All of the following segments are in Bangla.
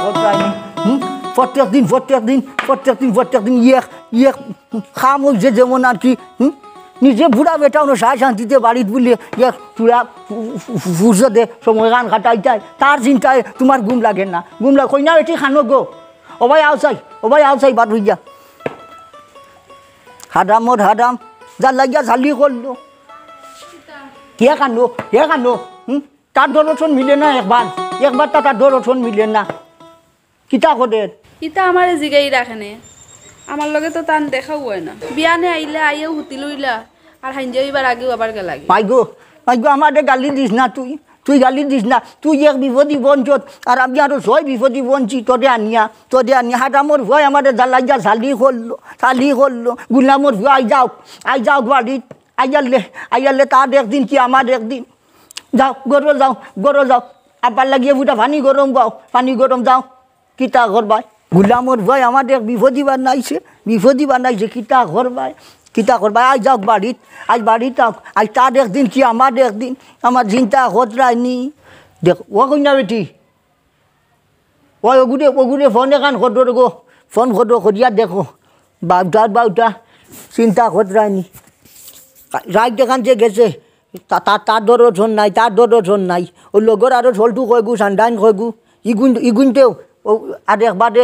হতরাইনি প্রত্যেক দিন ইয়ে খাম হয়েছে যেমন আর কি নিজে বুড়া বেটাও না সাই শান্তিতে বাড়িতে বললে ইয়ে চূড়া ফুসে দে সময় গান কাটাই যায় তার চিন্তায় তোমার ঘুম লাগে না ঘুম লাগে কই না এটি খানো গো ও ভাই আউসাই বাদ হইয়া হাদাম যা লাগিয়া ঝালি করলো কে কানো তার দর্শন মিলে না একবার তার দর্শন মিলে না কিতা কদের ইতা আমার জিগাই রাখেনে আমার লগে তো তান দেখাও হয় না বিয়ানে আইলে আইও হুতি লইলা আর হাইঞ্জে এবার আগেও আবার গেলাগে মাইগো আমাদের গালি দিস না তুই গালি দিস না তুই এক বিপদী বঞ্চত আর আমি আরো 6 বিপদী বঞ্চি তোদের আনিয়া হাদামর ভয় আমাদের জ্বালাইয়া ঝালি করলো গুলামর ভয় আই যাও বাড়িত আইয়ালে তার একদিন কি আমার একদিন যাও গরো যাও আবার লাগিয়ে বুটা পানি গরম যাও কিতা করবাই গুলামর ভয় আমাদের বিপদী বানাইছে কিতা করবাই আজ যাও বাড়িত আজ তার একদিন কি আমার একদিন আমার চিন্তা হতরাইনি দেখ ও কইনা বেটি ওগুড়ে ফোন এখান খদর গো ফোন করিয়া দেখো বাউটা চিন্তা হতরাইনি রাইট এখান যে গেছে তার দর্শন নাই ওই লগর আরো ঝলটু কয়গু সান্ডাইন কয়গু ইগুনতেও আর একবারে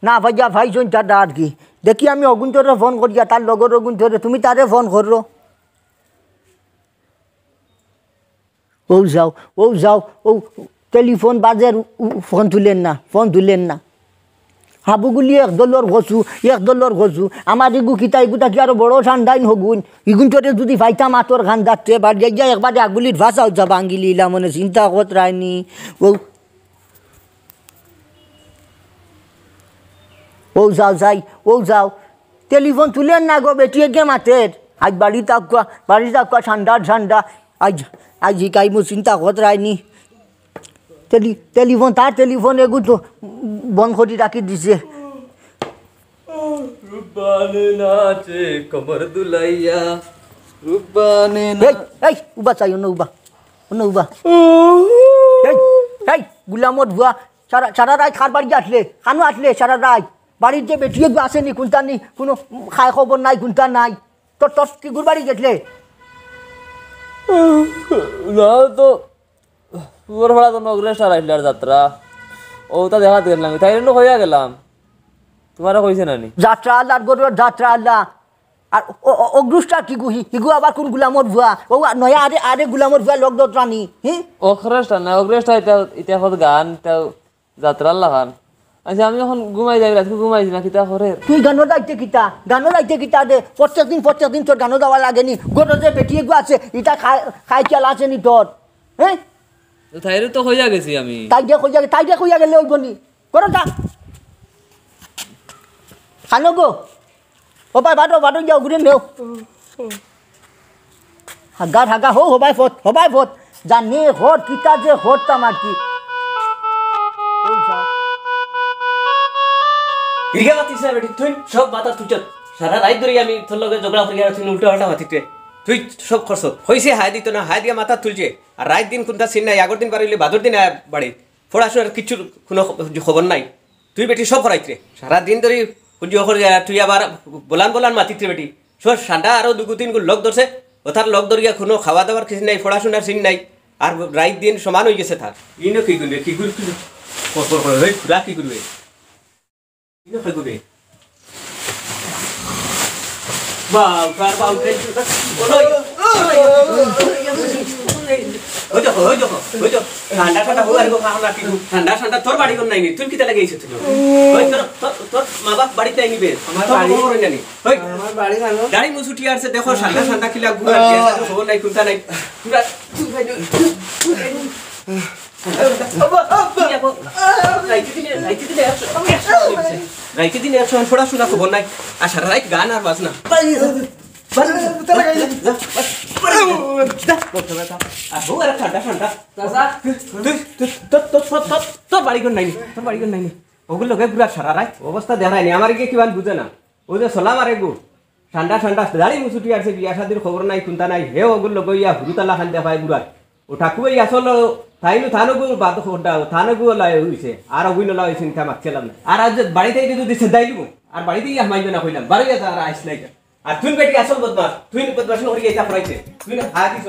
না ভাইয়া ভাইছন তাটা আর কি দেখি আমি অগুন্তরে ফোন করিয়া তার লগর অগুন্তরে তুমি তারে ফোন করো ও যাও টেলিফোন বাজের ফোন তুলেন না হাবুগুলি একদলর ঘসু আমার ইগু কিতা ইগুটা কি আরো বড় ঠান্ডাইন হগুন ইগুনটরে যদি ভাইতা মাতর গান যাচ্ছে বাড়ি যাই একবারে আগুলির ভাষা হচ্ছে ভাঙ্গিলিলা মনে চিন্তা কতরায়নি ও যাও টেলিফোন তুলেন না গো বেটিয়ে গে মাতের আজ বাড়ি তাকুয়া ঠান্ডা আজ হিকাইমু চিন্তা কতরায়নি টেলিফোন এগু তো বন্ধ করে রাখি দিছে রূপবানে নাচে কমর দুলাইয়া উবা চাই উবা গুলামত ভুয়া সারা রাত খার বাড়ি আসলে সারা রাত বাড়িতে বেটিয়ে আসেনি কোনটা নি কোনো খায় খবর নাই কোনটা নাই তোর কি গুর বাড়ি গেছলে না তো পুরো ভাড়া তো নগরেশ্বর আইলার যাত্রা ও তা দেখাতে গেলাম তাই জন্য হইয়া গেলাম তোমারা কইছে নানি যাত্রা আল্লাহ গরুর যাত্রা আল্লাহ আর অগ্রুষ্টা কি গুহি হিগু আবার কোন গুলামর ভুয়া ও নয়া আরে গুলামর ভুয়া লোক দত্রানি অগ্রেষ্টা না অগ্রেষ্টা এটা হত গান তাও যাত্রা আল্লাহ গান আচ্ছা আমি যখন ঘুমাই যাই রাত ঘুমাইছি না কিতা করে তুই গানো যাইতে কিতা দে প্রত্যেক দিন তোর গানো দেওয়া লাগেনি গরু যে বেটিয়ে গু আছে এটা খাই চাল আসেনি তোর হ্যাঁ তাইরে তো হইয়া গেছি আমি তাই দিয়ে কইয়া গেলে ওই বনি করো তা খানো গো ও ভাই বাটো যাও ঘুরে নেও হাগা হবাই ফত জানে হট কিতা যে হটতাম আর কি ইরিগা মাতিছে বেটি তুই সব মাথা তুইছত সারা রাত ধরে আমি তোর লগে ঝগড়া করি আর তুই উল্টা পাল্টা মাতিতে তুই সব করছ হইছে হাই দিত না হাই দিয়া মাথা তুলছে আর রাত দিন কোনটা চিন নাই আগর দিন পারিলে বাদর দিন বাড়ি ফোড়াশোর কিছু কোনো খবর নাই তুই বেটি সব করাইতে সারা দিন ধরে তুই আবার বলান মাতিতে বেটি সব ঠান্ডা আরো 2-3 লোক ধরছে ও তার লোক ধরিয়া কোনো খাওয়া দাওয়ার কিছু নাই পড়াশোনার চিন নাই আর রাত দিন সমান হয়ে গেছে তার ইনো কি করবে কি করবে ইনো কি করবে ঠান্ডা তোর বাড়ি কোন নাই তুই কিতা লাগাইছিস তোর মা বাপ বাড়িতে নিবে গাড়ি মুছুটি আসছে দেখো ঠান্ডা খিলা খবর নাই কোনটা নাই রাইতে দিনে একশো পড়াশোনা খবর নাই আর সারা রাত গান আর বাজনা তোর বাড়ি কোন নাইনি ওগুলো লোকে পুরা সারা রাত অবস্থা দেখায়নি আমার কি কিমান বুঝে না ও যে চলা মারে গু ঠান্ডা দাড়ি মুছুটি আসছে বিয়া শাদির খবর নাই কোনটা নাই হে ওগুলো লোক ইয়া হুরুতালা খান দেখায় বুড়ায় ও ঠাকুর আসল তাইনো থানগু বাদ কোনটা থানগু লাই হইছে আর অগুইনো লাই হইছে তা মাকছিলাম না আর আজ বাড়িতে যদি সেদাইলু আর বাড়িতেই মাইবে না কইলাম বাড়ি যা আর আইস নাই আর তুই বেটি আসল বদমাস তুই বদমাস হরি গেছা পড়াইছে তুই না খা দিছ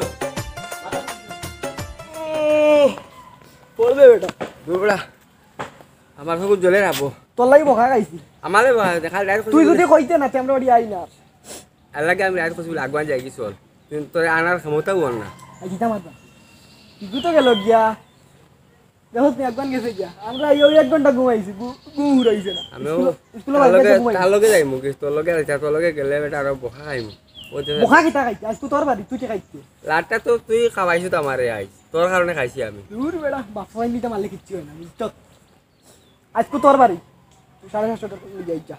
পড়বে বেটা দুবড়া আমার সব জ্বলে রাখবো তোর লাগি বকা গাইছি আমারে দেখা রাইট তুই যদি কইতে না আমরা বাড়ি আই না আল্লাহকে আমি রাইট কইছিল আগবান যাই কি চল কিন্তু তোর আনার ক্ষমতা হল না গীতা মাতা তুই তো গেল গিয়া দেখো তুই একবার গেছে গিয়া আমরা এই 1 ঘন্টা ঘুমাইছি ঘুম রইছে না আমিও স্কুলে বাইরে ঘুমাই তার লগে যাইমু কি তোর লগে গেলে বেটা আর বকা খাইমু বকা কিতা খাইছি আজ তোর বাড়ি তুই কি খাইছি লাটটা তো তুই খাওয়াইছ তো আমারে আইস তোর কারণে খাইছি আমি দূর বেটা বাপা নিতে মারলে কিচ্ছু হয় না চল আজ তোর বাড়ি তুই 7:30 টাকা যাই যা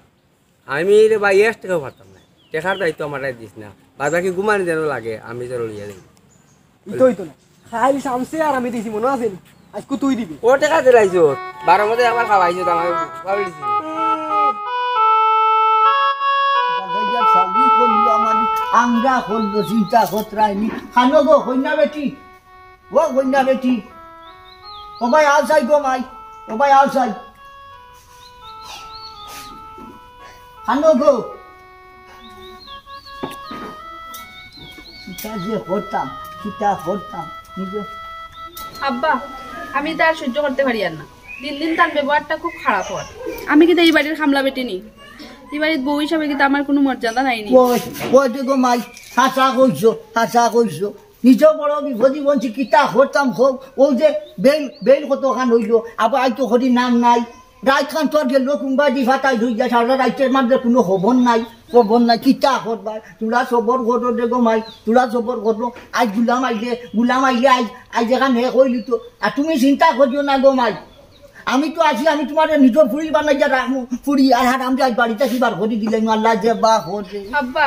আমি রে ভাই এস্ট টাকা পারতাম না টেকার দায়িত্ব আমার দিস না বাদ বাকি ঘুমানি যেন লাগে আমি যেন লিয়ে দিই ইতোই তো না খাইলি সামসে আর আমি দিছি মনে আছে আজ তুই দিবি ও টাকা দিলাইছো 12 মধ্যে আমার খাওয়াইছো তো আমার খাওয়াইছি সাবি করলো আমার আংরা করলো চিন্তা খতরাইনি খানো গো কন্যা বেটি ও কন্যা বেটি ও ভাই আউসাই গো মাই ও ভাই আউসাই খানো গো চিন্তা যে করতাম চিন্তা করতাম নিজে আব্বা আমি তার সহ্য করতে পারি আর না দিন দিন তার ব্যবহারটা খুব খারাপ হয় আমি কিন্তু এই বাড়ির খামলা বেটি নি এই বাড়ির বউ হিসাবে কিন্তু আমার কোনো মর্যাদা নাইনি ওই গো মাই হাসা কইছো নিজ বড় বিপদি বঞ্চি কিতা করতাম হোক ও যে বেল কতখান হইল আবার আইতো হরি নাম নাই রাত খান তোর গেল কোনবা দি ফাটাই ধুই যা সারা রাইতের মাঝে কোনো খবর নাই কিতা করবা তোরা সবর ঘটো দে গো মাই তোরা সবর ঘটো আজ গুলাম আইলে আজ এখান হে কইলি তো আর তুমি চিন্তা করিও না গো মাই আমি তো আছি আমি তোমার নিজের ফুড়ি বানাই যা রাখবো ফুড়ি আর হাত আমি আজ বাড়িতে কিবার করে দিলাম আল্লাহ যে বা হতে আব্বা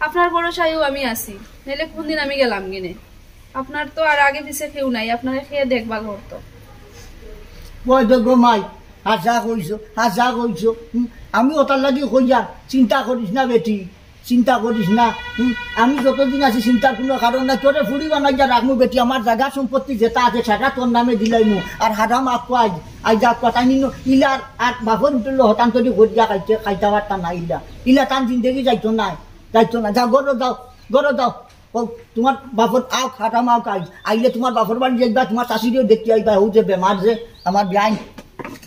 আপনার ভরসায়ও আমি আছি নাইলে কোনদিন আমি গেলাম কিনে আপনার তো আর আগে পিছে কেউ নাই আপনারা খেয়ে দেখভাল করতো ওই দেখো মাই হাসা কইছো আমি ওটার লাগি কইয়া চিন্তা করিস না বেটি চিন্তা করিস না আমি যতদিন আছি চিন্তার কোনো কারণ নাই তোরে ফুড়ি বানাই যা রাখবো বেটি আমার জায়গা সম্পত্তি যেটা আছে সেটা তোর নামে দিলাই মু আর হারাম আকো আজ যা কথা নিন ইলার আর বাপর উঠলো হতান তৈরি গড়িয়া খাইতে পারতাম না ইলা টান জিন্দগি যাইতো না যা গড় দাও তোমার বাপর আও খাটাম আও আইলে তোমার বাপর বাড়ি যাইবা তোমার শাশুড়িও দেখতে আইবা ও যে বেমার যে আমার বিয়াই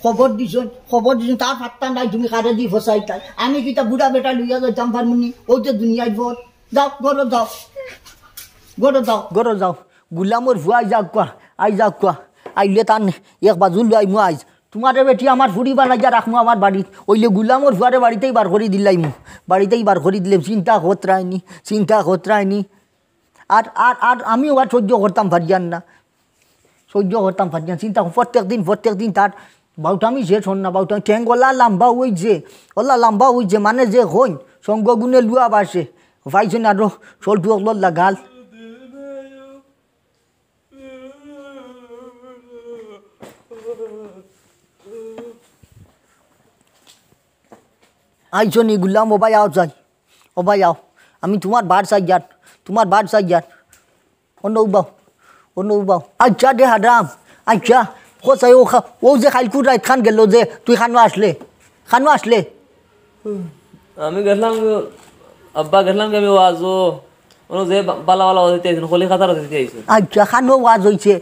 খবর দিছুন তার ফাত্তা নাই তুমি কারে দি ফসাই তাই আমি কিতা বুড়া বেটা লইয়া যাইতাম পারমুনি ও যে দুনিয়ায় বল যাও গড় যাও গুলামর ভুয়া আই যাক কোয়া আইলে টান এক বাজু লাই মু আইজ তোমারে বেটি আমার ফুড়ি বানাই যা রাখমু আমার বাড়িত ওইলে গুলামর ভুয়ারে বাড়িতেই বার করে দিলাই মু বাড়িতেই বার করে দিলাম চিন্তা খতরায়নি আর আর আর আমিও আর সহ্য করতাম পারিয়ান না চিন্তা প্রত্যেক দিন তার বাউটামি যে শোন না বাউটামি ঠ্যাং ওলা লাম্বা হইছে মানে যে হইন সঙ্গ গুণে লুয়া বাসে পাইছেন আরো সল্টু অগল লাগাল আইছো নি গুলাম ও ভাই আও আমি তোমার বাড় চাই যার অন্য উবাও আচ্ছা দে হারাম আচ্ছা কোথায় ও যে খাইলকুর রাত খান গেল যে তুই খানো আসলে আমি গেলাম আব্বা গেলাম আমি ওয়াজও ওনো যে বালা হইতে আইছেন খলি খাতার হইতে আইছেন আচ্ছা খানো ওয়াজ হইছে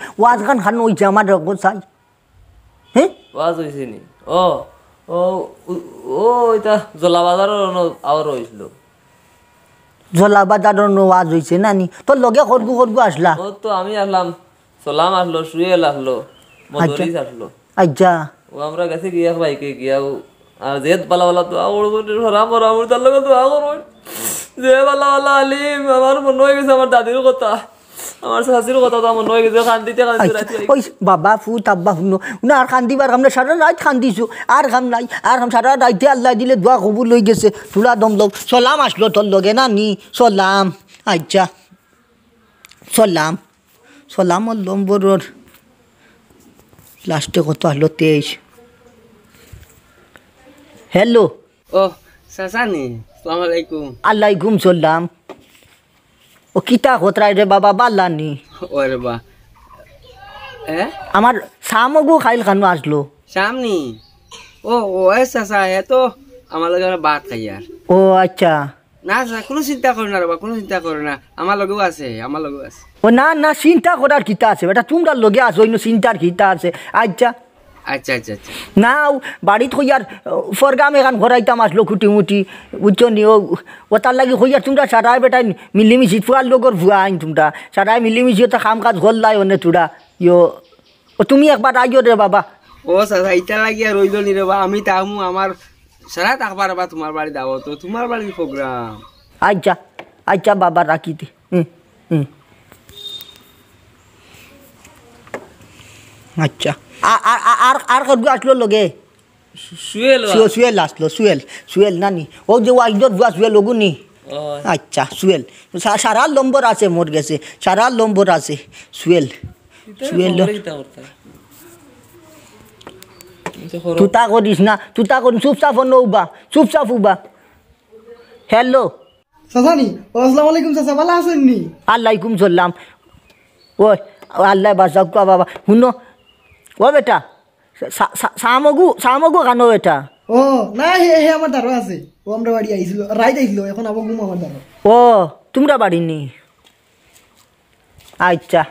খানো হইছে আমার কোথায় হ্যাঁ ওয়াজ হইছে নি ও ও ও এটা জলা বাজার আওয়ার হইছিল জলা বাজার ওয়াজ হইছে নানি তোর লগে খরগু আসলা ও তো আমি আসলাম সালাম আসলো সুয়েল আসলো মদরিস আসলো আচ্ছা ও আমরা গেছে গিয়া বাইকে গিয়া আর জেদ বালা তো আওড় আমার তার লগে তো আগর যে বালা আলিম আমার মনে হয়ে গেছে আমার দাদির কথা আমার শাশুড়ির কথা তো মনে হয়ে গেছে কান্দিতে ওই বাবা ফুট আব্বা শুনো না আর কান্দিবার আমরা সারা রাত কান্দিছো আর কাম নাই আর সারা রাইতে আল্লাহ দিলে দোয়া কবুল হয়ে গেছে তুলা দম লোক সালাম আসলো তোর লগে না নি সালাম আচ্ছা সালাম নম্বরের লাস্টে কত আসলো 23 হ্যালো ও সাসানি আসসালামু আলাইকুম আলাইকুম সালাম ও কিতা খতরাই রে বাবা বাল্লানি ওরে বা হ্যাঁ আমার সামগু খাইল খানো আসলো সামনি ও ও চাচা হে তো আমার লগে ভাত খাই আর ও আচ্ছা না চাচা কোনো চিন্তা করো না রবা কোনো চিন্তা করো না আমার লগেও আছে ও না না চিন্তা করার কিতা আছে বেটা তোমরা লগে আছো অন্য চিন্তার কিতা আছে আচ্ছা আচ্ছা আচ্ছা আচ্ছা না বাড়িত হইয়ার ফরগাম এখান ঘরাইতাম আসলো খুঁটি মুটি বুঝছো নি ও তার লাগি হইয়ার তোমরা সারাই বেটাই মিলিমিশি ফুয়ার লগর ভুয়া আইন তোমরা সারাই মিলিমিশি তো কাম কাজ ঘরলাই অনে তোরা ইয়ো ও তুমি একবার আইও রে বাবা ও চাচা ইটা লাগিয়া রইল নি রে বা আমি তামু আমার সারা থাকবার বা তোমার বাড়ি দাও তো তোমার বাড়ির প্রোগ্রাম আচ্ছা আচ্ছা বাবা রাখি দে আচ্ছা আর আর করবো আসলো লগে সুয়েল আসলো সুয়েল নানি ও যে ওয়াইজর বুয়া সুয়েল ওগু নি আচ্ছা সুয়েল সারা নম্বর আছে মোর গেছে সারা নম্বর আছে সুয়েল তুতা করিস না তুতা করিস চুপচাপ চুপচাপ উবা হ্যালো চাচানি আসসালামু আলাইকুম চাচা ভালো আছেন নি আলাইকুম সালাম ও আল্লাহ বাসাক বাবা শুনো ও বেটা সামগু কানো বেটা ও না হে হে আমার দারো আছে ও আমরা বাড়ি আইছিল রাইত আইছিল এখন আবার ঘুম আমার দারো ও তোমরা বাড়ি নি আচ্ছা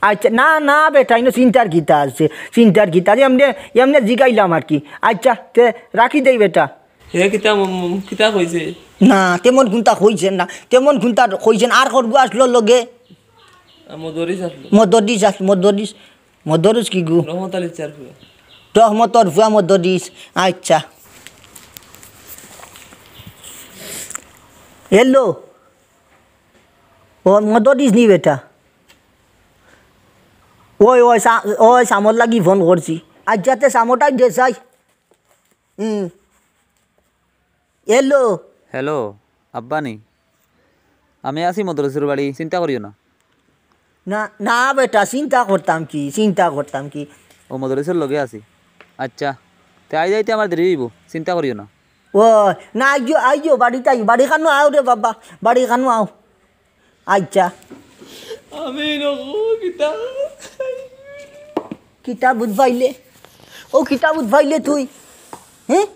আচ্ছা না না বেটা ইনো চিন্তার গীতা আছে এমনি জিগাইলাম আর কি আচ্ছা তে রাখি দেই বেটা হে কিতা কইছে না তেমন ঘুন্তা হইছেন না তেমন ঘুন্তা হইছেন আর করবো আসলো লগে মদরিস কি গু রহমতর ভুয়া মদরিস আচ্ছা হ্যালো ও মদরিস নি বেটা ওই সামর লাগি ফোন করছি আচ্ছা তে সামরটাই দে চাই হ্যালো হ্যালো আব্বা নি আমি আছি মদরসের বাড়ি চিন্তা করিও না না না বেটা চিন্তা করতাম কি ও মদরসের লগে আছি আচ্ছা তে আই যাইতে আমার দেরি হইব চিন্তা করিও না ও না আইজো বাড়িতে আই বাড়ি খানো আও রে বাবা বাড়ি খানো আও আচ্ছা আমি কিতা বুঝবাইলে তুই হ্যাঁ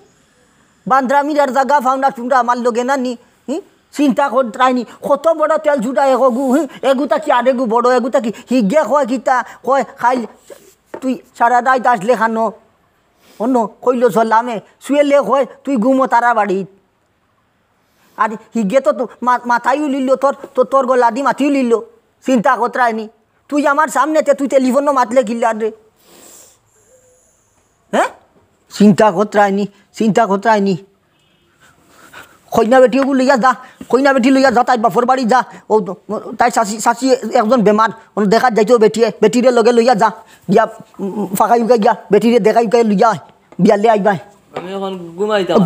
বান্দ্রামির জায়গা ফাউন্ডা তোমরা আমার লগে না নি চিন্তা করতাইনি কত বড় তেল ঝুটা এগু এগুতা কি আর এগু বড় এগুতা কি হিগে কয় কিতা কয় খাই তুই সারা রাত আসলে খানো অন্য কইল চললামে শুয়েলে কয় তুই ঘুমো তারা বাড়িত আর হিগে তো মাথায়ও লিল তোর গলা দি মাথিও লিল চিন্তা করতাইনি তুই আমার সামনেতে তুই টেলিফোনও মাতলে কিল্লা রে হ্যাঁ চিন্তা করতাইনি কইনা বেটিও লইয়া যা তাই বাপর বাড়ি যা ও তাই শাশি একজন বেমার দেখা যাইতেও বেটিরে লগে লইয়া যা গিয়া ফাঁকা উকা গিয়া বেটিরে দেখা উকা লইয়া বিয়ালে আইবাই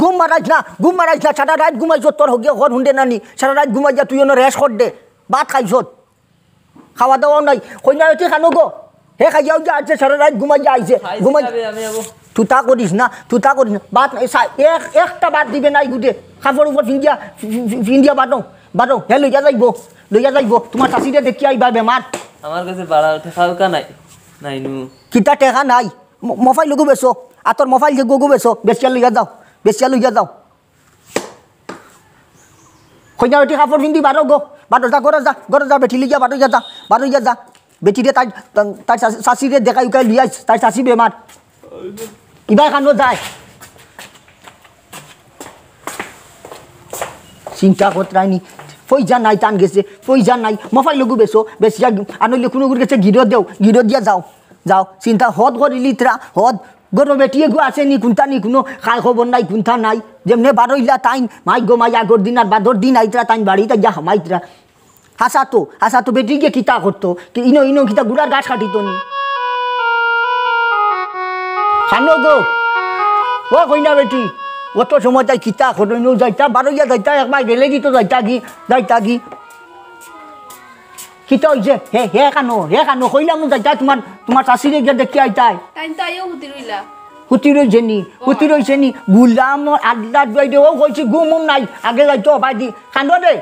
ঘুম মারাইছ না সারা রাত ঘুমাইছ তোর হকিয়া ঘর হুন্ডে নানি সারা রাত ঘুমাই যা তুই রেস্ট কর দে ভাত খাইছ খাওয়া দাওয়াও নাই কইনা বেটি খানো গো হে খাইয়াও যা আছে সারা রাত ঘুমাই যা আইছে ঘুমাই তুতা করিস না বাদ একটা বাদ দিবে নাই গুটে খাবার উপর ফিন্দিয়া বাটো হে লইয়া যাইব তোমার শাশিরে দেখি আইবা বেমার আমার কাছে বাড়া ঠেকা নাই কিতা টেকা নাই মোবাইল লগু বেছো আর তোর মোবাইল যে গগু বেছো বেচিয়া লইয়া যাও কইনা বেটি কাপড় পিন্ধি বাটো যা ঘরে যা বেটি লইয়া বাটো যা বেটিরে তাই শাশিরে দেখাই উকাই লিয়া তাই শাশি বেমার ইবাই খানো যায় চিন্তা করতাইনি পয়সা নাই টান গেছে পয়সা নাই মোবাইল লগু বেশি আনলে কোনো গেছে গিরো দিয়া যাও চিন্তা হদ করিলি ত্রা হদ গরো বেটিয়ে গো আছে নি কোনটা নি কোনো খাই খবর নাই কোনটা নাই যেমনে বারইলা তাইন মাই গো মাই আগর দিন আর বাদর দিন আইতরা তাইন বাড়িতে যা হামাইতরা হাসা তো বেটি গিয়ে কিতা করতো ইনো কিতা গুড়ার গাছ কাটিত নি খানো গো ও কইনা বেটি অত সময় তাই কিতা করো যাইতা বারইয়া যাইতা একবার গেলে কি তো যাইতা কি কিতা হইছে হে কানো কইলাম যাইতা তোমার শাশুড়ি গিয়ে দেখি আইতাই হুতি রইছে নি গুলাম আড্ডা যাইতে ও কইছি ঘুম নাই আগে যাইতো বাই দি কান্দ দে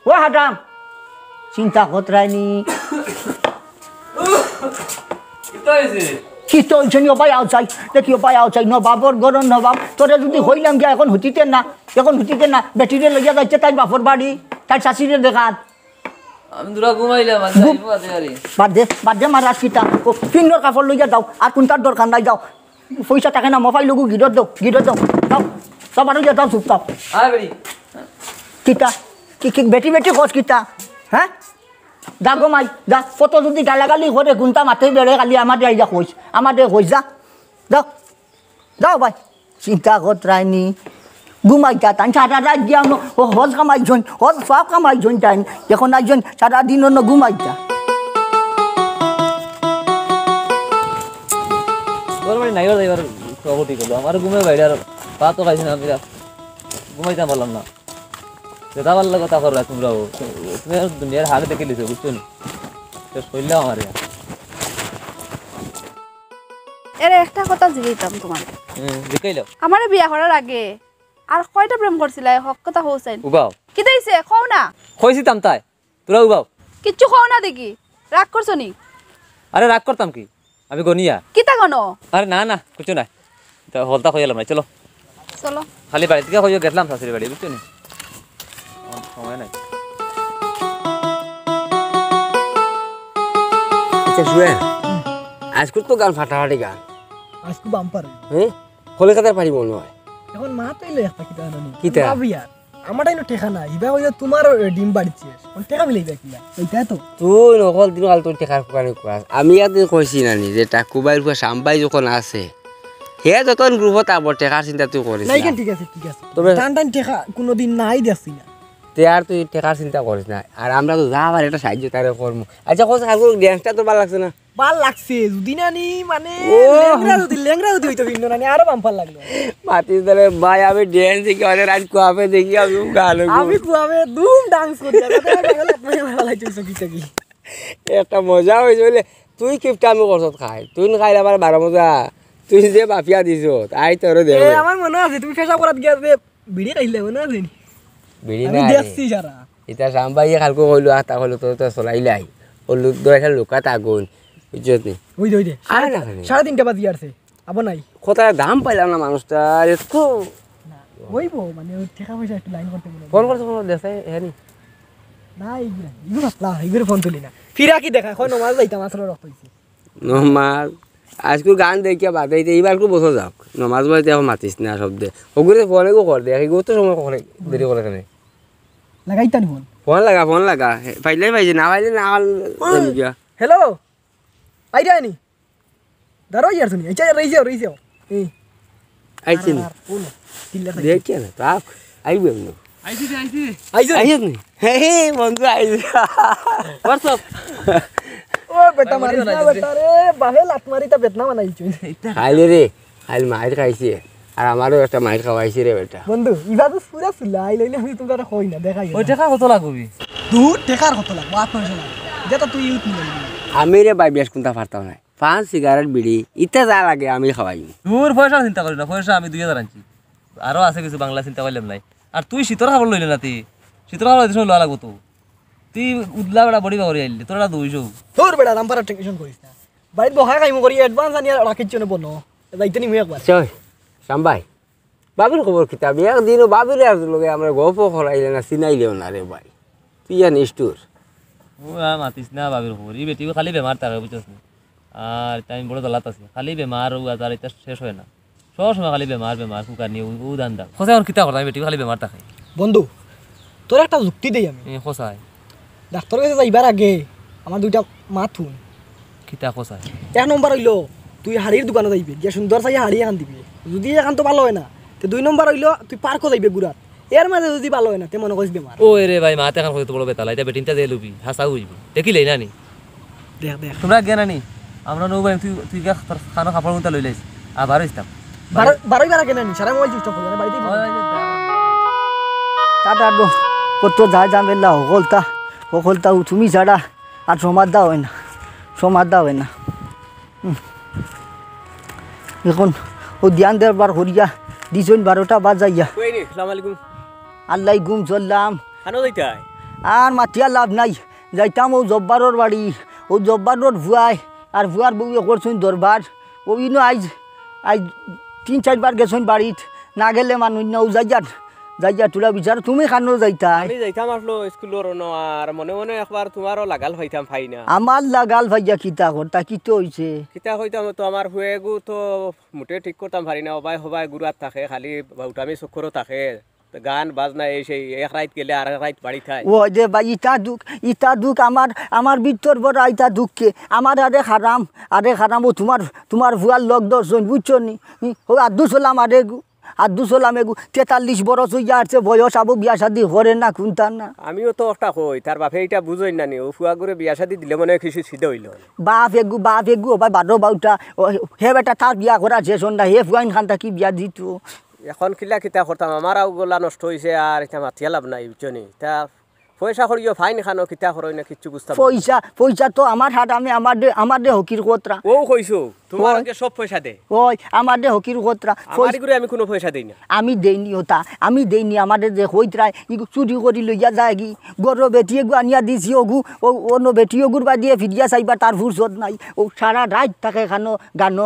ও হাটাম চিন্তা করতাইনি কিতা হইছে কি তো হয়েছে নি ভাই আউচাই দেখি ভাই আউচাই নবাবর গরম নবাব তোরে যদি হইলাম গিয়া এখন হুতিতে না বেটিরে লইয়া যাচ্ছে তাই বাপর বাড়ি তাই শাশুড়ি দেখাত আমি দুরা ঘুমাইলাম আজ আইবো আতে আরে বাদ দে মারাস কিতা ও ফিঙ্গর কাপড় লইয়া যাও আর কোনটার দরকার নাই যাও পয়সা টাকা না মোবাইল লগু গিরত দাও যাও সব আর যাও চুপ চাও আয় বেড়ি কিতা কি বেটি খোঁজ কিতা হ্যাঁ যা গমাই যা কত যদি গালাগালি করে গুনটা মাঠে বেড়ে কালি আমাদের আইজা কইস যাও ভাই চিন্তা করায়নি ঘুমাই যা তাই সারা রাত গিয়া হজ কামাইছন হজ সব কামাইছন তাই এখন একজন সারাদিন অন্য ঘুমাই যা গরমে নাইবার যাইবার খবরটি করলো আমার ঘুমে বাইরে আর ভাতও খাইছি না আমি ঘুমাইতে পারলাম না যেটা ভালো কথা করলা তোমরাও তুমি দুনিয়ার হাল দেখে লিছো বুঝছো না শেষ করলে আমার এর একটা কথা জিজ্ঞাইতাম তোমার দেখাইলো আমার বিয়া করার আগে আর কয়টা প্রেম করছিল হক কথা হইছেন উবাও কি দিছে কও না কইছিতাম তাই তোরা উবাও কিচ্ছু কও না দেখি রাগ করছো নি আরে রাগ করতাম কি আমি গনিয়া কিতা গনো আরে না কিছু নাই তা হলতা হইলাম না চলো চলো খালি বাড়ি থেকে হইয়া গেলাম শাশুড়ি বাড়ি বুঝছো না সময় নাই আচ্ছা শুয়ে আজকুর তো গান ফাটাফাটি গান আজকে বাম্পার হ্যাঁ কলকাতার পারি মনে হয় এখন মা তৈলে একটা কিতা জানি কিতা? বিয়ার আমার তাই ঠেকা নাই ইবা হইলে তোমার ডিম বাড়িছে ঠেকা মিলাইবা কিলা এইটা তো তুই নকল দিন কাল তোর টেকার ফুকানি কোয়াস আমি একদিন কইছি নানি যে টাকুবাইর ফুয়া সাম্বাই যখন আছে হে যতন গ্রুপত আবার টেকার চিন্তা তুই করিস নাই কেন ঠিক আছে তবে- টান ঠেকা কোনোদিন নাই দেখছি না তে আর তুই টেকার চিন্তা করিস না আর আমরা তো যা আবার একটা সাহায্য তারে করবো আচ্ছা কোথাও কালকে ড্যান্সটা তোর ভালো লাগছে না ভাল লাগছে যদি নানি মানে ও। লেংরা যদি হইতো ভিন্ন নানি আরো বাম্পার লাগলো মাতিস তাহলে ভাই আমি ড্যান্স দেখি অনেক রাত কুয়াবে দেখি আমি গান আমি কুয়াবে দুম ডান্স করি ভালো লাগছে কি একটা মজা হয়েছে বলে তুই কিপটা আমি করছত খাই তুই খাইলে আবার 12 মজা তুই যে বাফিয়া দিছ আই তোর দে এ আমার মনে আছে তুমি ফেসা করাত গিয়া যে বিড়ি খাইলে মনে আছে নি বিড়ি আমি না দেখছি সারা এটা সাম্বাইয়ে কালকে কইলো তা কইলো তোর তো চলাইলাই ও লোক দো একটা লোকাত আগুন বুঝছত নি ওই দে আয় না খালি। 3:30 বাজি আসছে আবার নাই কত দাম পাইলাম না মানুষটা একটু হইব মানে ওই টাকা পয়সা একটু লাইন করতে মনে ফোন করতে ফোন দেখাই হ্যাঁ নি না ইগুলো পাতলা ইগুলো ফোন তুলি না ফিরা কি দেখা কই নমাজ যাইতা মাত্র রক্ত হইছে নমাজ আজকে গান দেখিয়া বাদ দিতে এইবার একটু বসে যাও নমাজ বাড়িতে এখন মাতিস না শব্দে ওগুলো ফোনে কর দে এগুলো তো সময় করে দেরি করে কেন লাগাইতা নি ফোন ফোন লাগা পাইলে পাইছে না পাইলে না গিয়া হ্যালো আইরা নি দাঁড়ো ইয়ার শুনি আচ্ছা রইছে এই আইছি না ফোন দিল্লা দেখি না তাক আইবে না আইছো আইছ নি হে বন্ধু আইছে হোয়াটসঅ্যাপ ও বেটা মারি না বেটা রে বাহে লাত মারি তা বেতনা বানাইছো খাইলে রে খাইলে মাইর খাইছে আর আমারও একটা মাইর খাওয়াইছে রে বেটা বন্ধু ইবা তো পুরা ফুলাই লইলে আমি তোমরা কই না দেখাই ওই টাকা কত লাগবি দূর টেকার কত লাগবে 800 লাগবে যেটা তুই ইউট নিবি আমি রে বাই বেশ কোনটা পারতাম না 5 সিগারেট বিড়ি ইটা যা লাগে আমি খাওয়াই দূর পয়সা চিন্তা করি না পয়সা আমি 2000 আনছি আরো আছে কিছু বাংলা চিন্তা করলাম নাই আর তুই শীতর খাবার লইলে না তুই শীতর খাবার লইতে লওয়া লাগবো তো তুই উদলা বেড়া বড়ি বাড়ি আইলি তোরা 200 তোর বেটা নাম্বার টেনশন করিস না বাইরে বহাই খাইমু করি অ্যাডভান্স আনি রাখিছ না বনো যাইতে নি মুই একবার চল সাম্বাই বাবির খবর কিতাব একদিনও বাবির আর লগে আমরা গপ করাইলে না চিনাইলেও না রে ভাই তুই জানিস তোর ও মাতিস না বাবির খবর এই বেটি খালি বেমার তার বুঝছস না আর টাইম বড় দলাত আছে খালি বেমার ও আর এটা শেষ হয় না সব সময় খালি বেমার কুকার নিয়ে ও দান্দা খোসা আর কিতা করতাম বেটি খালি বেমার থাকে বন্ধু তোর একটা যুক্তি দেই আমি খোসায় ডাক্তার কাছে যাইবার আগে আমার দুইটা মাথুন কিতা খোসায় 1 নম্বর হইলো তুই হাড়ির দোকানে যাইবি গিয়া সুন্দর চাই হাড়ি এখান দিবি যদি এখান তো ভালো হয় না তে 2 নম্বর হইলো তুই পার্কও যাইবি গুড়াত এর মাঝে যদি ভালো হয় না তে মনে করিস বেমার ও রে ভাই মাতে এখন কত বড় বেতালা এটা বেটিনটা দিয়ে লুবি হাসা হইবি দেখিলেই না নি দেখ তোমরা জ্ঞান আনি আমরা নৌ ভাই তুই খানো খাবার মতো লই লাইস আবার ইস্তাম বারোইবার আগে না নি সারা মোবাইল চুপ করে বাড়িতে টাটা দো কত যা জামেলা হকলতা তুমি ছাড়া আর সমাধা হয় না এখন ও ধ্যান দেবার করিয়া দিছন 12টা বাজাইয়া আসসালামু আলাইকুম আল্লাহ ঘুম চললাম খানো যাইতাই আর মাতিয়া লাভ নাই যাইতাম ও জব্বারর বাড়ি ও জব্বারর ভুয়াই আর ভুয়ার বউয়ে করছুন দরবার ওই ন আইজ আইজ 3-4 বার গেছুন বাড়িত না গেলে মানুষ নাও যাইয়া তোরা বিচার তুমি খানো যাইতা আমি যাইতাম আসলো স্কুলের আর মনে মনে একবার তোমারও লাগাল হইতাম ভাই না আমার লাগাল ভাইয়া কিতা করতা কিতো হইছে কিতা হইতাম তো আমার হুয়েগু তো মোটে ঠিক করতাম পারি না হবাই গুড়াত থাকে খালি বাউটামি চক্করও থাকে গান বাজনা এই সেই এক রাইত গেলে আর এক রাইত বাড়ি থাকে ও যে ভাই ইটা দুঃখ আমার ভিতর বড় ইটা দুঃখে আমার আরে হারাম ও তোমার ভুয়ার লগ দর্শন বুঝছো নি ও আদু সালাম আদু সালাম এগু 43 বছর হইয়া আসছে বয়স আবু বিয়া শাদি করে না কোনটা না আমিও তো একটা কই তার বাপে এটা বুঝই না নি ও ফুয়া করে বিয়া শাদি দিলে মনে হয় কিছু সিদ্ধ হইল বাপ এগু ও ভাই বারো বাউটা হে বেটা তার বিয়া করা শেষ না হে ফুয়াইন খানটা কি বিয়া দিত এখন কিতা করতাম আমারও গোলা নষ্ট হয়েছে আর এটা মাথিয়া লাভ নাই বুঝছনি তা পয়সা করিও ফাইন খানো কিতা করই না কিচ্ছু বুঝতাম পয়সা তো আমার হাত আমি আমার দে হকির কোতরা ও কইছো তোমার আগে সব পয়সা দে ওই আমার দে হকির কোতরা আমার করে আমি কোনো পয়সা দেই না আমি দেইনি ওটা আমি দেইনি আমাদের যে হইতরাই ইগু চুরি করি লইয়া যায় কি গরো বেটিয়ে গু আনিয়া দিছি ওগু অন্য বেটিয়ে গুর বা দিয়ে ফিরিয়া চাইবা তার ফুরসত নাই ও সারা রাত থাকে খানো গানো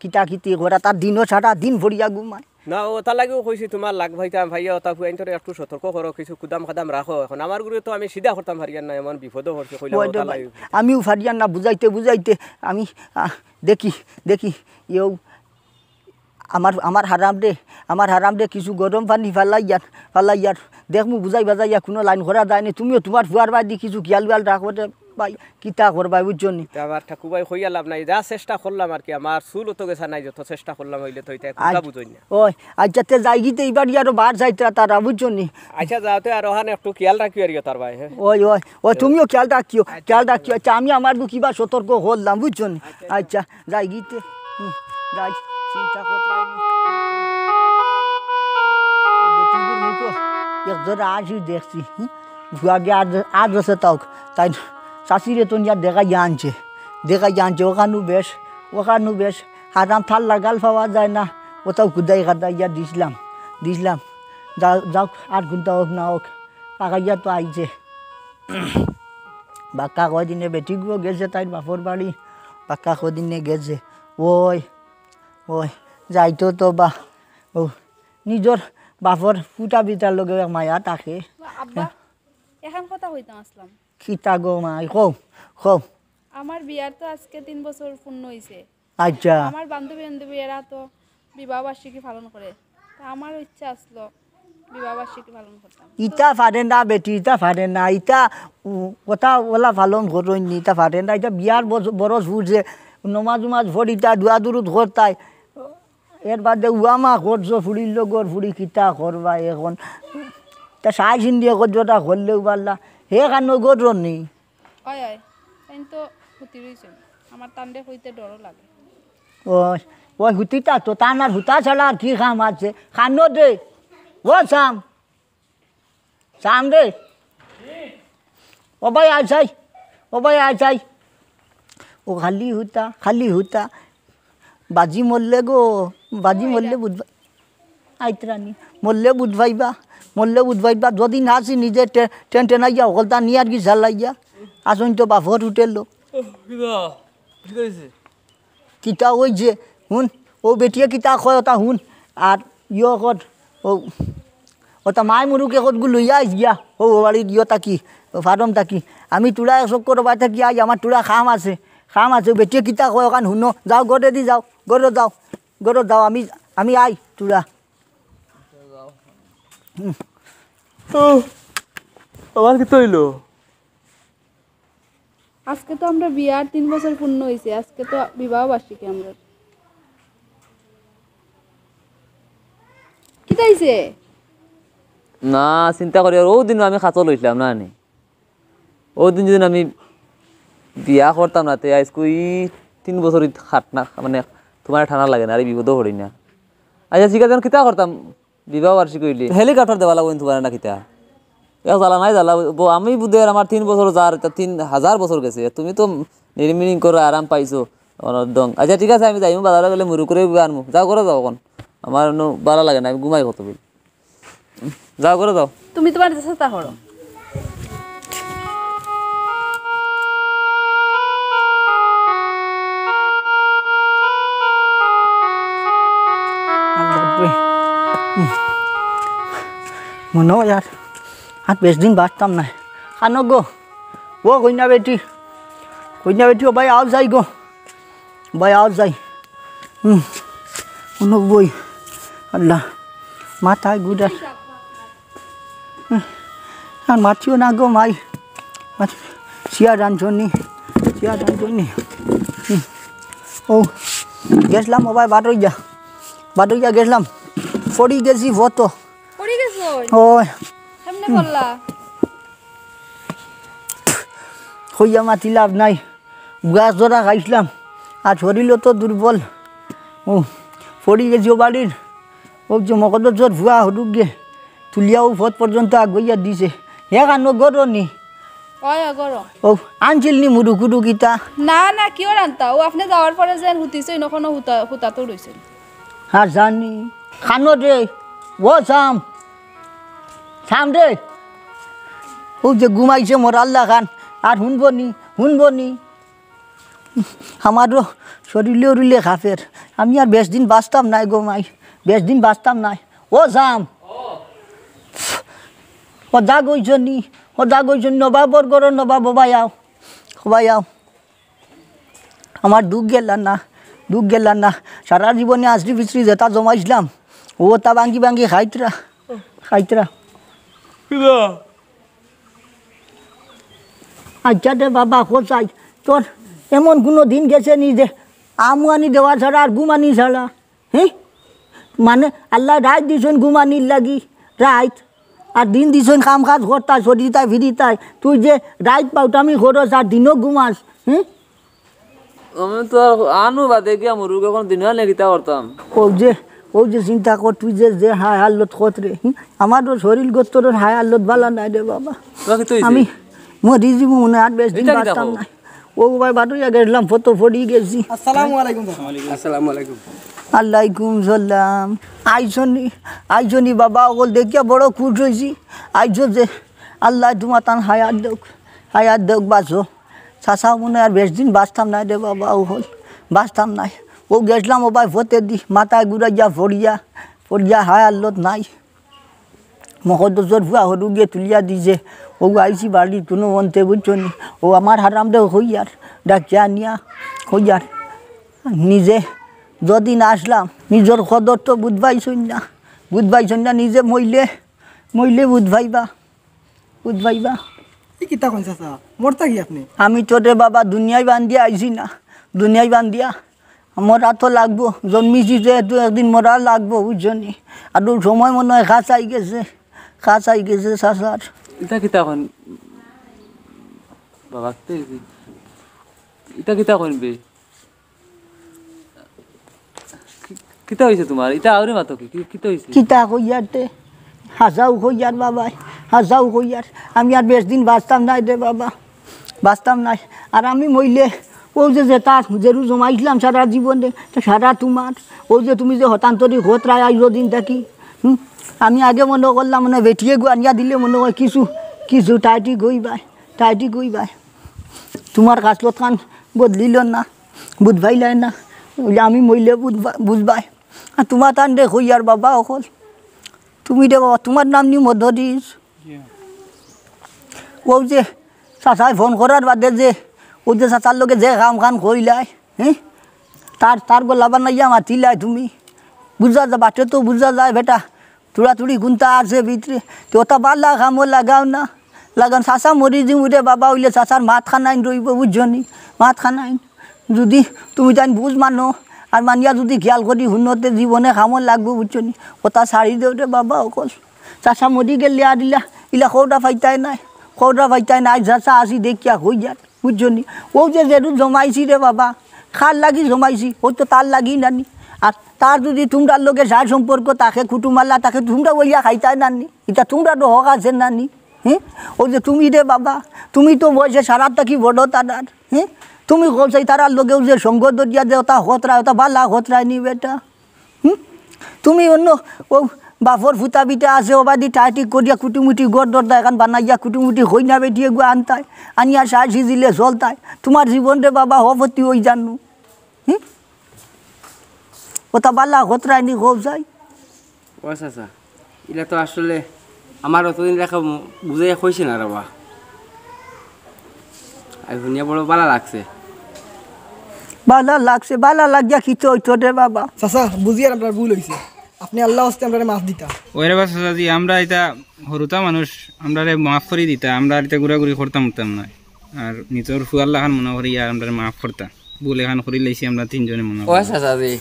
কিতা কিতি করা তার দিনও সারা দিন ভরিয়া ঘুমায় না ও তার লাগেও কইছি তোমার লাগ ভাইতাম ভাইয়া ওটা ফুয়াইন তোরে একটু সতর্ক করো কিছু কুদাম খাদাম রাখো এখন আমার গুরু তো আমি সিধা করতাম হারিয়ান না এমন বিপদও হচ্ছে কইলা ওটা লাগে আমিও ফারিয়ান না বুঝাইতে আমি দেখি ইও আমার হারাম দে কিছু গরম পানি ফালাইয়ার দেখমু বুঝাই বাজাইয়া কোনো লাইন করা যায় না তুমিও তোমার ফুয়ার বাদি কিছু খেয়াল রাখো ভাই কিতা করবা বুঝছো নি আমার ঠাকুরবাই হইয়া লাভ নাই যা চেষ্টা করলাম আর কি আমার চুল তো গেছা নাই যত চেষ্টা করলাম হইলে তো এটা কথা বুঝই না ওই আচ্ছা তে যাই গিতে এবার ইয়ারও বার যাইতা তারা বুঝছো নি আচ্ছা যাওতে আর ওখানে একটু খেয়াল রাখিও আর তার ভাই ওই তুমিও খেয়াল রাখিও আচ্ছা আমি আমার কিবা সতর্ক হলাম বুঝছো নি আচ্ছা যাই গিতে যাই চিন্তা করতাম একজোড়া আজই দেখছি আগে আজ আছে তাই শাশিরে তো নিয়ে দেখাইয়া আনছে ওখানো বেশ হারাম থাল লাগাল পাওয়া যায় না ওটাও কুদাই খাদাইয়া দিছিলাম যাওক 8 ঘন্টা হোক না হোক পাকাইয়া তো আইছে বাক্কা কদিনে বেটিগুলো গেছে তাই বাপর বাড়ি বাক্কা কদিনে গেছে ওই যাইতো তো বা ও নিজর বাপর ফুটা বিটার লগে মায়া থাকে আব্বা এখন কথা হইতাম আসলাম কিতা গো মাই কও আমার বিয়ার তো আজকে 3 বছর পূর্ণ হইছে আচ্ছা আমার বান্ধবী এরা তো বিবাহ বার্ষিকী পালন করে তা আমার ইচ্ছা আসলো বিবাহ বার্ষিকী পালন করতাম ইটা ফারে না বেটি ইটা ফারে না ইটা কথা ওলা পালন করই নি ইটা ফারে না ইটা বিয়ার বরস ফুটছে নমাজ ভরি ইটা দুয়া দূরত ঘরতাই এর বাদে উয়ামা করছো ফুড়ির লগর ফুড়ি কিতা করবা এখন তা সাই সিন্দিয়ে করছোটা করলেও পারলা হে কান্ন গর নি হয় তাই তো হুতি রইছে আমার তান্ডে হইতে ডরও লাগে ওই হুতিটা তো টানার হুতা ছাড়া আর কি খাম আছে খানো দে ও শাম রে ও ভাই আইসাই ও খালি হুতা বাজি মরলে বুধবাই আইতরানি মরলে বুধবাইবা যদি না আসি নিজে টেনাইয়া অকলতা নিয়ে আর কি ঝালাইয়া আসুন তো বাপর হোটেল কিতা ওই যে শুন ও বেটিয়ে কিতা কয় ওটা শুন আর কত ওটা মাই মুরুকে কতগুলো লইয়া আইস গিয়া ও বাড়ির তাকি ফার্ম তাকি আমি তোরা এসব করবা থাকি আজ আমার তোরা খাম আছে বেটিয়ে কিতা কয় ওখান শুনো যাও গড়ে দি যাও গড়ে যাও আমি আই তোরা আমার কি তৈলো আজকে তো আমরা বিয়ার 3 বছর পূর্ণ হইছে আজকে তো বিবাহ বার্ষিকী আমরা কি তাইছে না চিন্তা করি আর ও দিন আমি খাতো লইছিলাম না নি ও দিন যদি আমি বিয়া করতাম না তে আজকে 3 বছর খাট না মানে তোমার ঠান্ডা লাগে না আর বিপদও হরি না আচ্ছা ঠিক আছে কিতা করতাম বিবাহ বার্ষিকী হইলে হেলিকপ্টার দেওয়া লাগবে তোমার না কিতা জ্বালা নাই জ্বালা আমি বুধে আমার 3 বছর যার 3000 বছর গেছে তুমি তো নির্মিনিং করে আরাম পাইছো অনদং আচ্ছা ঠিক আছে আমি যাইমু বাজারে গেলে মুরু করে আনমু যাও করে যাও এখন আমার ভালো লাগে না আমি ঘুমাই কত বিল যাও করে যাও তুমি তোমার চেষ্টা করো মনে হয় আর বেশ দিন বাঁচতাম না। খানো গো ও কইনা বেটি ও ভাই আও যাই গো, ভাই আও যাই। কোনো বই আল্লাহ মাথায় গুড়ার আর মাছিও না গো মাই, চেয়ার আনছনি ও গেছিলাম ও ভাই বাটইয়া গেছিলাম, পড়ি গেছি ভত ওই হইয়া মাতি লাভ নাই, গাছ ধরা খাইছিলাম আর শরীরও তো দুর্বল। ও পড়ি গেছি ও বাড়ির ও যে মকদর জোর ভুয়া হরুক গে তুলিয়াও ভত পর্যন্ত আগইয়া দিছে। হে কানো গরনি ও আনছিল নি মুরু কুরু গীতা? না কিয় রান্তা ও আপনি যাওয়ার পরে যেন হুতিছে নখনো হুতা তো রইছে। হ্যাঁ জানি খানো রে ও শাম রে ও যে ঘুমাইছে মোর আল্লাহ খান আর শুনবনি আমারও শরীরে উরিলে খাফের, আমি আর বেশ দিন বাঁচতাম নাই গো মাই, বেশ দিন বাঁচতাম নাই। ও যাম ও যা গইছনি নবাবর গর নবাব সবাই আও আমার দুঃখ গেলাম না সারা জীবনে আশ্রি পিছরি যেটা জমাইছিলাম ও তা ভাঙ্গি খাইতরা আচ্ছা দে বাবা খোঁচাই তোর এমন কোনো দিন গেছে নি যে আমুয়ানি দেওয়া ছাড়া আর ঘুমানি ছাড়া? হ্যাঁ মানে আল্লাহ রাত দিছেন ঘুমানির লাগি রাত, আর দিন দিছেন কাম কাজ করতাই সরিতাই ফিরিতাই, তুই যে রাত পাউটামি খরচ আর দিনও ঘুমাস। আমি তো আনু বাদে গিয়া মরুক এখন দিন লেগিতা করতাম। ও যে চিন্তা কর তুই যে হায় হাল্লত খত রে, আমারও শরীর গোত্তর হায় হাল্লত বালা নাই রে বাবা, আমি মরি যাব মনে আর বেশ দিন বাঁচতাম নাই। ও ভাই বাটুইয়া গেছিলাম ফটো ফড়ি গেছি। আসসালামু আলাইকুম। আলাইকুম সালাম। আইসনি বাবা ওগুলো দেখিয়া বড় খুশ হয়েছি। আইসো যে আল্লাহ তোমার তান হায়াত দেখ বাঁচো। চাষা মনে আর বেশ দিন বাঁচতাম নাই রে বাবা, ও হল বাঁচতাম নাই। ও গেছিলাম ও ভাই ফতে দি মাথায় ঘুরাইয়া ফড়িয়া হায় আল্লত নাই, মকদর ভুয়া হরু গিয়ে তুলিয়া দিছে। ও আইসি বাড়ির কোনো মন্তে বুঝছনি, ও আমার হারাম রে হইয়ার ডাকিয়া নিয়া হইয়ার নিজে যদি না আসলাম নিজের সদর তো বুঝবাইছই না, নিজে মইলে বুঝবাইবা। কিতা কোন চাচা মরতা কি আপনি? আমি তো রে বাবা দুনিয়ায় বান্ধিয়া আইছি না, দুনিয়ায় বান্ধিয়া মরা তো লাগবো, জন্মিছি যেহেতু একদিন মরা লাগবো বুঝছনি। আর সময় মনে হয় খাস আই গেছে চাচার। ইটা কিতা কন বাবা, ইটা কিতা কইবে? কিতা হইছে তোমার? ইটা আউরে মাতো কিতা হইছে? কিতা কইয়াতে হাজাও কইয়ার বাবাই, হাজাও কইয়ার। আমি আর বেশ দিন বাঁচতাম নাই রে বাবা, বাঁচতাম নাই। আর আমি মইলে ও যে তার যেরু জমাইছিলাম সারা জীবনে সারা তোমার, ও যে তুমি যে হতান্তরিক হত রায় আইলো দিন থাকি। আমি আগে মনে করলাম মনে বেটিয়ে আনিয়া দিলে মনে হয় কিছু টাইটি গইবাই। তোমার কাছলত খান বদলিল না, বুঝবাইলাই না, আমি মইলে বুঝবাই। আর তোমার টান দে হইয়ার বাবা অকল তুমি দে বাবা, তোমার নাম নি মধ্যদিস। ও যে চাচাই ফোন করার বাদে যে ও যে চাচার লগে যে কাম খান কইলাই, হ্যাঁ তার গলা বানাইয়া মাতিলাই তুমি, বুঝা যা বাটে তো বুঝা যায় বেটা তুড়ি গুনতা আছে ভিতরে, তো ওটা বাল্লা কামও লাগান চাচা মরি দিম উঠে বাবা হইলে চাচার মাত খানাইন রইব বুঝছনি, মাত খানাইন। যদি তুমি তাই বুঝ মানো আর মানিয়া যদি খেয়াল করি শুনতে জীবনে কামত লাগবো বুঝছনি, ওটা ছাড়ি দেওতে বাবা অকল। চাচা মরি গেলে আর ইলা খৌটা ফাইতাই নাই চাচা আসি দেখিয়া হই যাত বুঝছনি। ও যে যেটু জমাইছি রে বাবা, খার লাগি জমাইছি, ও তো তার লাগি নানি। আর তার যদি তোমরার লোকে যার সম্পর্ক তাকে কুটুমাল্লা তাকে তোমরা বলিয়া খাইতাই নানি, এটা তোমরা তো হক আছে নানি। হ্যাঁ ও যে তুমি রে বাবা, তুমি তো বয়সে সারার থাকি বড় তারার, হ্যাঁ তুমি কলসাই তারার লোকেও যে সঙ্গ দরিয়া যে ওটা হতরায় ওটা বালা হতরায় নি বেটা। তুমি অন্য ও বাপর ফুটা বিটা আছে ওবাদি টাইটি করিয়া কুটুমুটি গড় দরদা এখন বানাইয়া কুটুমুটি হই না বেটিয়ে গো আনতাই আনিয়া সার সিজিলে চলতাই, তোমার জীবন রে বাবা হপতি ওই জানু। ওটা বালা হতরায় নি কলসাই। ও চাচা, এটা তো আসলে আমার অতদিন রেখা বুঝাই কইছে না রবা আর শুনিয়া বড় ভালো লাগছে বালা লাগিয়া খিতে হইতো রে বাবা। চাচা বুঝি আর আপনার ভুল হয়েছে, আপনি আল্লাহ হস্তে আপনার মাফ দিতা। ওরে বা চাচাজি আমরা এটা হরুতা মানুষ আমরা মাফ করে দিতা, আমরা এটা ঘুরাঘুরি করতাম উঠতাম না, আর নিজের ফুয়াল্লা খান মনে করি আর আমরা মাফ করতাম, বলে খান করি লাইছি আমরা তিনজনে মনে ও চাচাজি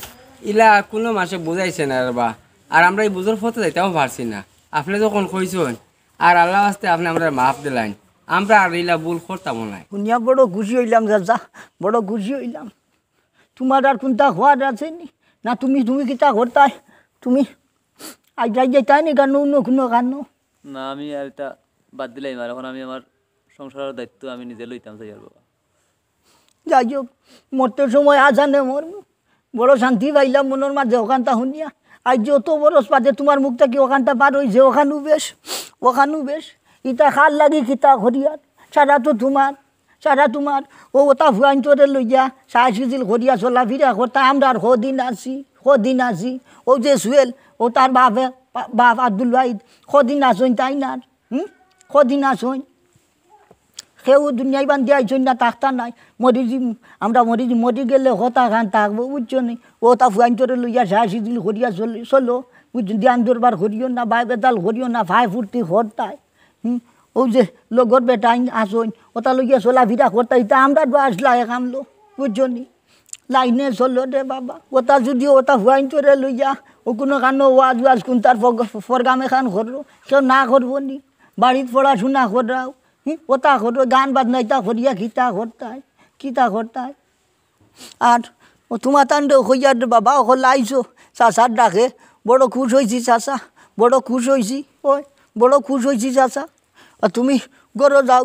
ইলা কোনো মাসে বুঝাইছে না রবা, আর আমরা এই বুঝোর ফটো যাইতেও পারছি না, আপনি যখন কইছেন আর আল্লাহ হস্তে আপনি আমরা মাফ দিলেন, আমরা আর ইলা ভুল করতাম না। শুনিয়া বড় খুশি হইলাম চাচা, বড় খুশি হইলাম। তোমার আর কোনটা হওয়ার আছে নি না? তুমি কিতা করতাই? তুমি আজ যাইতাই নি গান অন্য কোনো গান? না আমি আর এটা বাদ দিলাই আর এখন আমি আমার সংসারের দায়িত্ব আমি নিজে লইতাম চাই আর বাবা। যাই হোক মরতে সময় আজানে মরব, বড় শান্তি পাইলাম মনের মাঝে ওখানটা শুনিয়া। আজ যত বরস পাতে তোমার মুখটা কি ওখানটা পার হয়েছে, ওখানো বেশ। ইটা খাল লাগি কিতা ঘরিয়ার সারা তো তোমার ও ওটা ভুয়াইন তোরে লইয়া সাহা সিজিল ঘরিয়া চলা ফিরা করতা। আমরা আর সদিন আছি ও যে সুয়েল ও তার বাপ আব্দুল ওয়াহিদ সদিন আসইন তাই না? সদিন আসইন সেও দুনিয়ায় বান্ধি আইসইন না, থাকতা নাই আমরা মরি গেলে হতা খান থাকবো বুঝছো নি? ও তা ভুয়াইন তোরে লইয়া সাহা সিজিল ঘরিয়া চলো বুঝছো, ধ্যান দরবার করিও না, ভাই বেতাল করিও না, ভাই ফুর্তি করতাই। ও যে লগর বেটাইন আসইন ওটা লইয়া চলা ফিরা করতাই, তা আমরা আসলা কামলো বুঝছো নি? লাইনে চলো রে বাবা। ওটা যদি ওটা হুয়াইন তোরে লইয়া ও কোনো কানো ওয়াজ কোন তার প্রোগ্রাম এখান করলো, কেউ না করবো নি? বাড়ির পড়াশোনা করাও ওটা করো, গান বাজনা ইটা করিয়া কিতা করতাই। আর ও তোমার তান্ড হইয়া বাবা ওখানে আইসো চাচার ডাকে, বড় খুশ হয়েছি চাচা, বড় খুশ হয়েছি চাচা। আর তুমি গরো যাও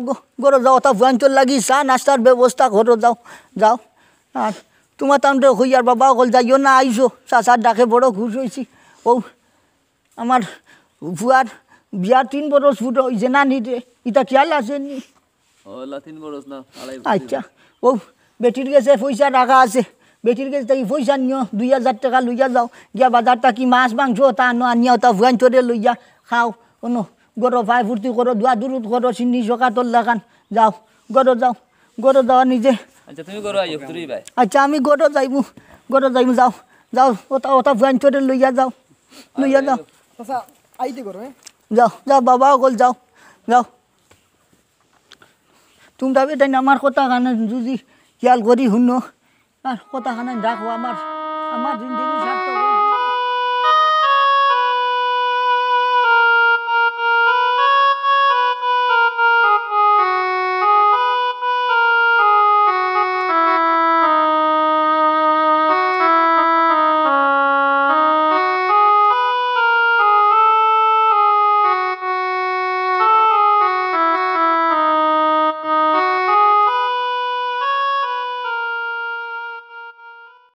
ওটা ভুয়াঞ্চল লাগি চা নাস্তার ব্যবস্থা করো, যাও। আর তোমার তান্ড হইয়ার বাবা ওখানে যাইও না, আইসো চাচার ডাকে, বড় খুশ হয়েছি। ও আমার ভুয়ার বিয়ার 3 বরস ফুট হয়েছে না নিতে, ইটা খেয়াল আছে নি? 3 বরস না। আচ্ছা ও বেটির কাছে পয়সা রাখা আছে, বেটির কাছে তাই পয়সা নিও 2000 টাকা লইয়া যাও, গিয়া বাজারটা কি মাছ মাংস তা আনিয়া ওটা ভুয়ান চড়ে লইয়া খাও, কোনো গরো ভাই ফুর্তি করো, দোয়া দুরুদ করো, চিনি চকা তোর লাগান, যাও গরো যাও নিজে। আচ্ছা তুমি গরো আইও তুই ভাই। আচ্ছা আমি গরো যাইমু, যাও ওটা ভুয়ান চড়ে লইয়া যাও। চাচা আইতে করো যাও বাবা ওগল যাও। তোমরা বেটাই আমার কথা খানা যদি খেয়াল করি শুনো, আর কথা খানা রাখো, আমার জিন্দগি সার্থক।